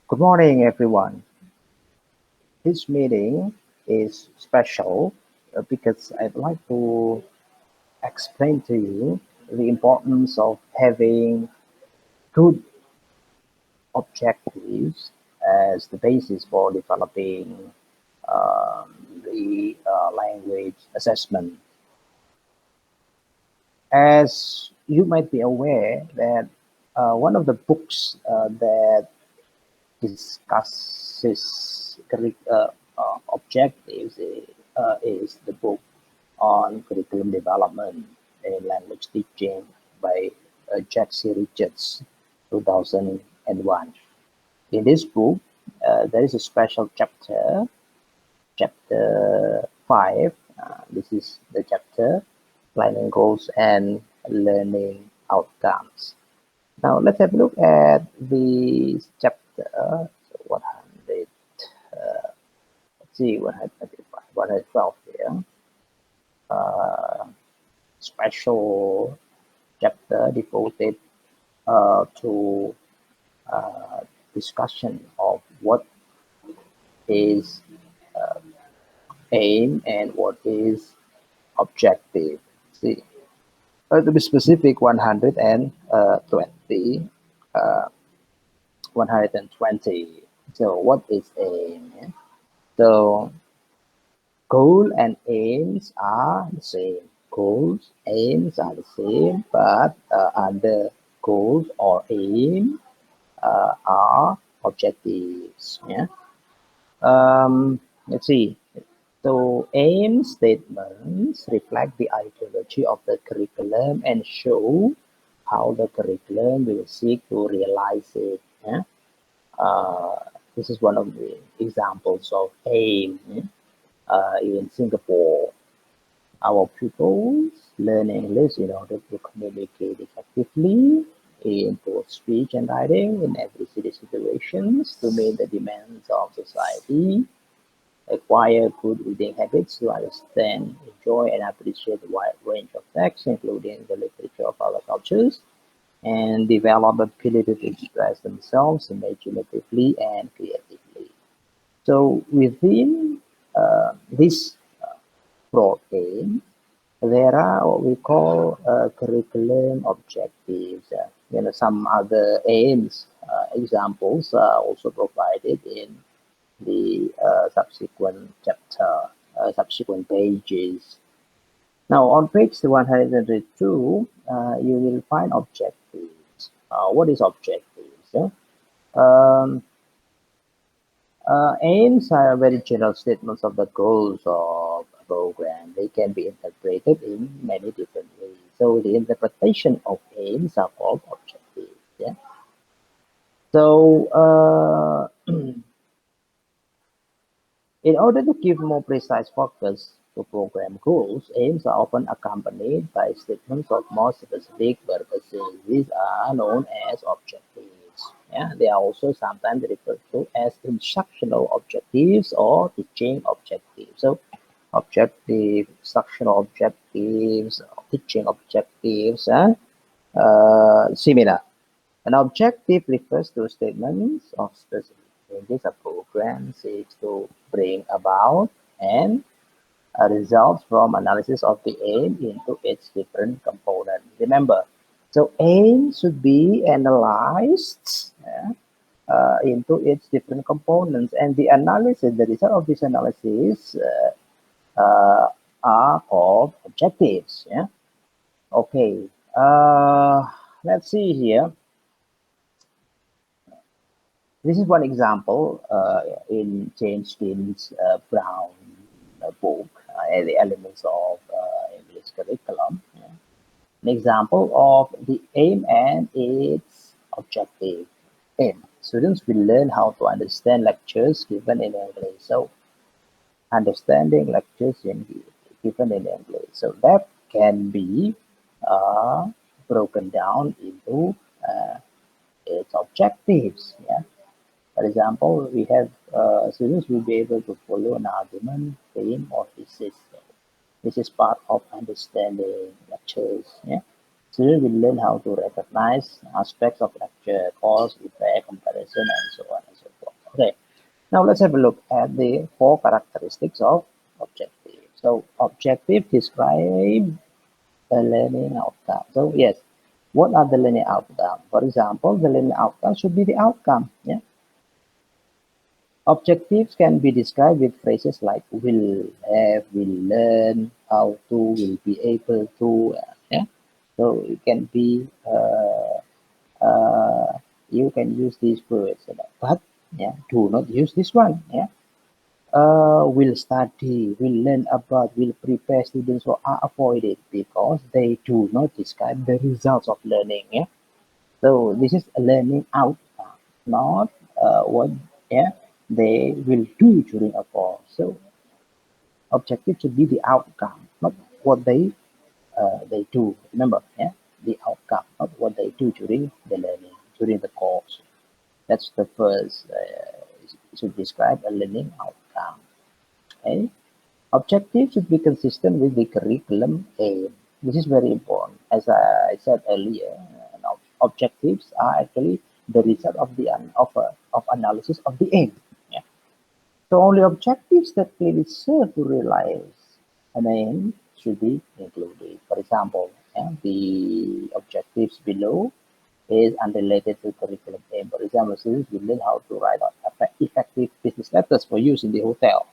Good morning, everyone. This meeting is special because I'd like to explain to you the importance of having good objectives as the basis for developing the language assessment. As you might be aware that one of the books that discusses objectives is the book on curriculum development in language teaching by Jack C. Richards, 2001. In this book, there is a special chapter, chapter 5. This is the chapter Planning Goals and Learning Outcomes. Now let's have a look at the chapter 100. Let's see, 112 here. Special chapter devoted to discussion of what is aim and what is objective. See, to be specific, 120. So what is aim? So goal and aims are the same. Goals, aims are the same, but under goals or aim are objectives. Yeah. Let's see. So aim statements reflect the ideology of the curriculum and show how the curriculum will seek to realize it. Yeah? Uh, this is one of the examples of aim. Yeah? In Singapore, our pupils learn English in order to communicate effectively in both speech and writing in every city situations to meet the demands of society, acquire good reading habits to understand, enjoy, and appreciate a wide range of texts, including the literature of other cultures, and develop ability to express themselves imaginatively and creatively. So within this broad aim, there are what we call curriculum objectives. Some other aims, examples are also provided in the subsequent chapter, subsequent pages. Now, on page 102, you will find objectives. What is objectives? Um, Aims are very general statements of the goals of a program. They can be interpreted in many different ways. So the interpretation of aims are called objectives. Yeah. So in order to give more precise focus to program goals, aims are often accompanied by statements of more specific purposes. These are known as objectives. Yeah, they are also sometimes referred to as instructional objectives or teaching objectives. So, objective, instructional objectives, teaching objectives, similar. An objective refers to statements of specific changes a program seeks to bring about and results from analysis of the aim into its different components. Remember, so aim should be analyzed into its different components, and the analysis, the result of this analysis are called objectives. Yeah. Okay. Let's see here. This is one example in James Dean's Brown book, The Elements of English Curriculum. Yeah. An example of the aim and its objective. Aim. Students will learn how to understand lectures given in English. So, understanding lectures given in English. So, that can be uh, broken down into its objectives. Yeah. For example, we have students will be able to follow an argument, theme, or thesis. This is part of understanding lectures. Yeah? Students will learn how to recognize aspects of lecture, cause, effect, comparison, and so on and so Okay, now let's have a look at the four characteristics of objective. So objective describe the learning outcome. So yes, what are the learning outcome? For example, the learning outcome should be the outcome. Yeah. Objectives can be described with phrases like will have, will learn, how to, will be able to. Yeah. So it can be you can use these words, but yeah, do not use this one. Yeah. Will study, will learn about, will prepare students or are avoided because they do not describe the results of learning. Yeah. So this is a learning outcome, not what yeah they will do during a course. So objective should be the outcome, not what they do. Remember, yeah, the outcome, not what they do during the learning, during the course. That's the first. Should describe a learning outcome. Okay. Objectives should be consistent with the curriculum aim. This is very important. As I said earlier, objectives are actually the result of the of analysis of the aim. Yeah. So only objectives that clearly serve to realize an aim should be included. For example, yeah, the objectives below is unrelated to curriculum aim. For example, students will learn how to write effective business letters for use in the hotel.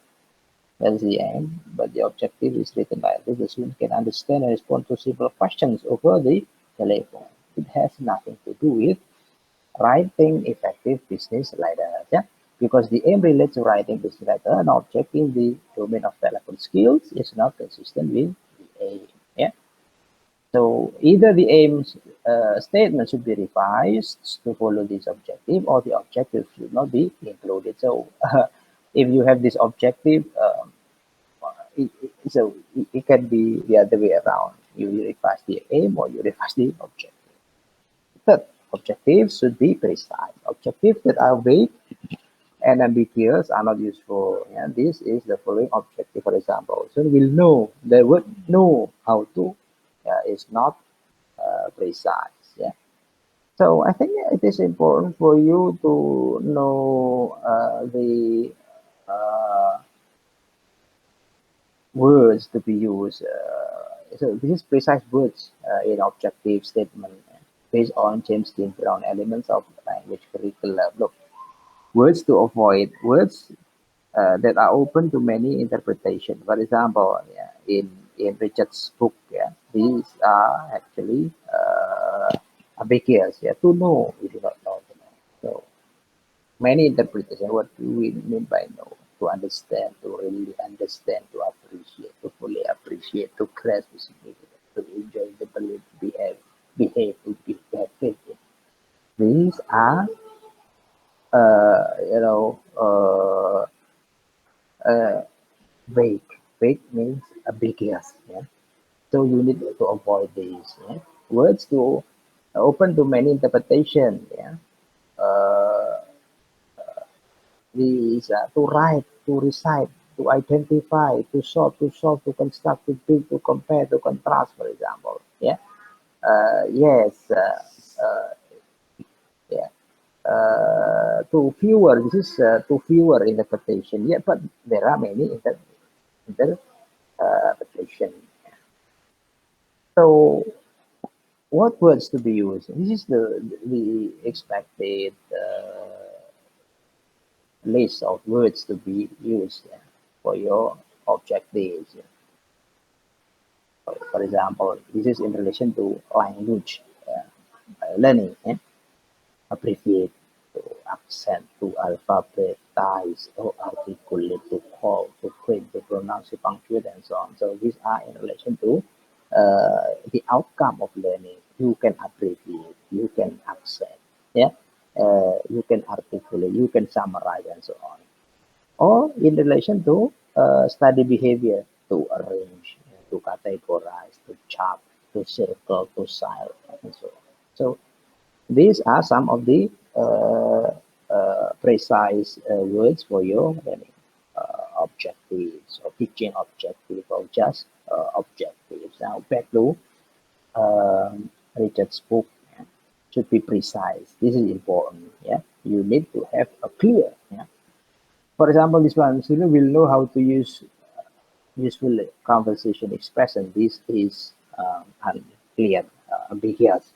That's the aim, but the objective is written like this. The student can understand and respond to simple questions over the telephone. It has nothing to do with writing effective business letters. Yeah? Because the aim relates to writing business letter, an object in the domain of telephone skills is not consistent with the aim. Yeah. So either the aim statement should be revised to follow this objective, or the objective should not be included. So if you have this objective, it can be the other way around. You revise the aim or you revise the objective. Third, objectives should be precise. Objectives that are vague and ambiguous are not useful. Yeah, this is the following objective, for example. So we'll know the word know how to is not precise. Yeah. So I think it is important for you to know the uh, words to be used. So this is precise words in objective statement based on James Dean Brown elements of language curriculum. Look, words to avoid, words that are open to many interpretation. For example, yeah, in Richard's book, yeah, these are actually ambiguous. Yeah, to know, we do not know. To know. So many interpretations. What do we mean by know? To understand, to really understand, to appreciate, to fully appreciate, to grasp the significance, to enjoy the belief, behave, to be have faith in. These are, you know, vague. Vague means ambiguous. Yeah. So you need to avoid these. Yeah. Words to open to many interpretation. Yeah. Uh, these to write, to recite, to identify, to solve, to construct, to build, to compare, to contrast, for example. Yeah. Yes. Uh, yeah. To fewer. This is to fewer interpretation. Yeah, but there are many interpretation. So what words to be used? This is the expected list of words to be used for your objectives. For example, this is in relation to language learning. Abbreviate, to accent, to alphabetize, to articulate, to call, to print, to pronounce, to punctuate, and so on. So these are in relation to the outcome of learning. You can abbreviate, you can accent, yeah, you can articulate, you can summarize, and so on. Or in relation to study behavior, to arrange, to categorize, to chart, to circle, to cite, and so on. So these are some of the precise words for your learning objectives or teaching objective or just objectives. Now back to Richard's book, yeah, should be precise. This is important. Yeah. you need to have a clear. Yeah? For example, this one, student will know how to use useful conversation expression. This is unclear, ambiguous.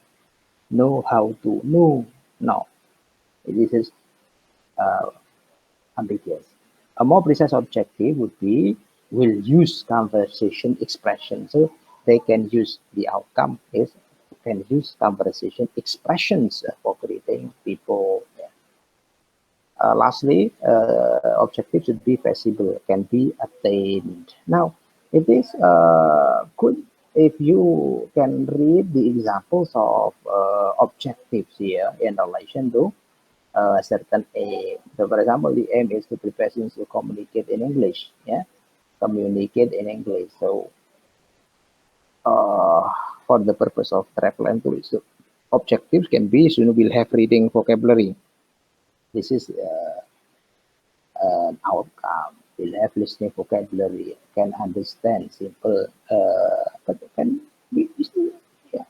Know how to know. No, this is uh, ambiguous. A more precise objective would be will use conversation expression. So they can use the outcome is can use conversation expressions for greeting people. Lastly, objective should be feasible, can be attained. Now, it is good if you can read the examples of objectives here in relation to certain aim. So, for example, the aim is to prepare students to communicate in English. Yeah, communicate in English. So, uh, for the purpose of travel and tourism, objectives can be students will have reading vocabulary. This is an outcome. Will have listening vocabulary, can understand simple, but can be yeah,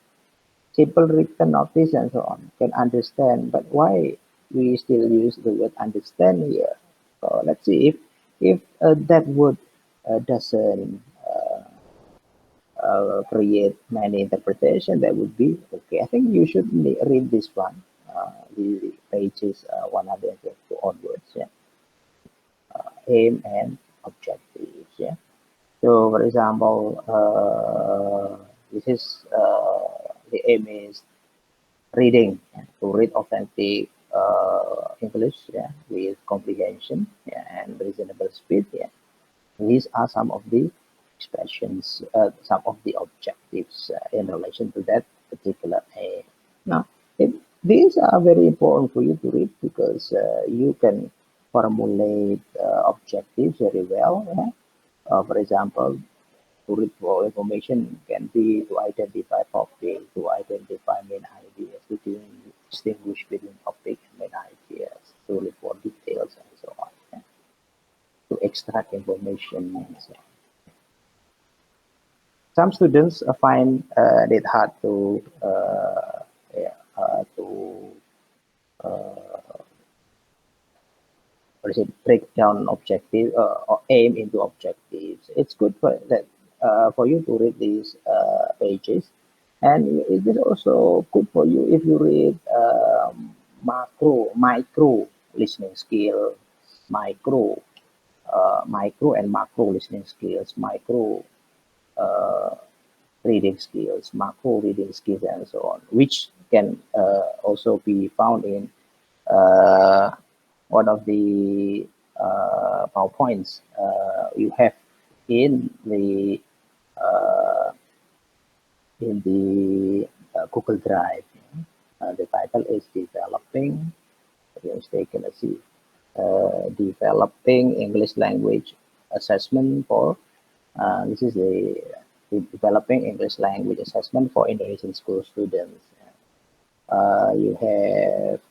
simple written notice and so on. Can understand, but why we still use the word understand here? So let's see if that word doesn't create many interpretation. That would be okay. I think you should read this one. The pages 152 onwards. Yeah, aim and objectives. Yeah. So, for example, this is the aim is reading, yeah, to read authentic English, yeah, with comprehension, yeah, and reasonable speed. Yeah. These are some of the expressions, some of the objectives in relation to that particular aim. Now, these are very important for you to read because you can formulate objectives very well. Yeah? For example, to read for information can be to identify topic, to identify main ideas, to distinguish between topic and main ideas, to read for details and so on. Yeah? To extract information and so on. Some students find it hard to yeah, to break down objective or aim into objectives. It's good for that for you to read these pages, and it is also good for you if you read micro listening skill, micro micro and macro listening skills, micro uh, reading skills, macro reading skills, and so on, which can also be found in uh, one of the PowerPoints you have in the uh, Google Drive. The title is developing. Let's take a let's see. Developing English language assessment for this is the developing English language assessment for Indonesian school students. You have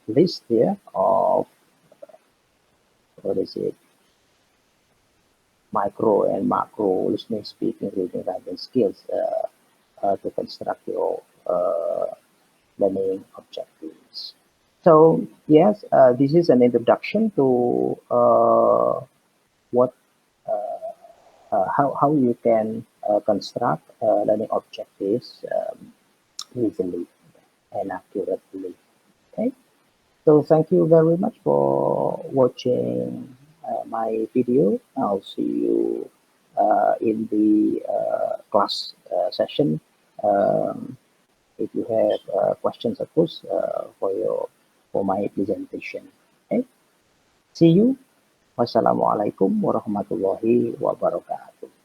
list here of what is it micro and macro listening, speaking, reading, writing skills to construct your learning objectives. So yes, this is an introduction to what how you can construct learning objectives easily and accurately. Okay, so thank you very much for watching my video. I'll see you in the class session. Um, if you have questions, of course, for my presentation. Okay, see you. Wassalamualaikum warahmatullahi wabarakatuh.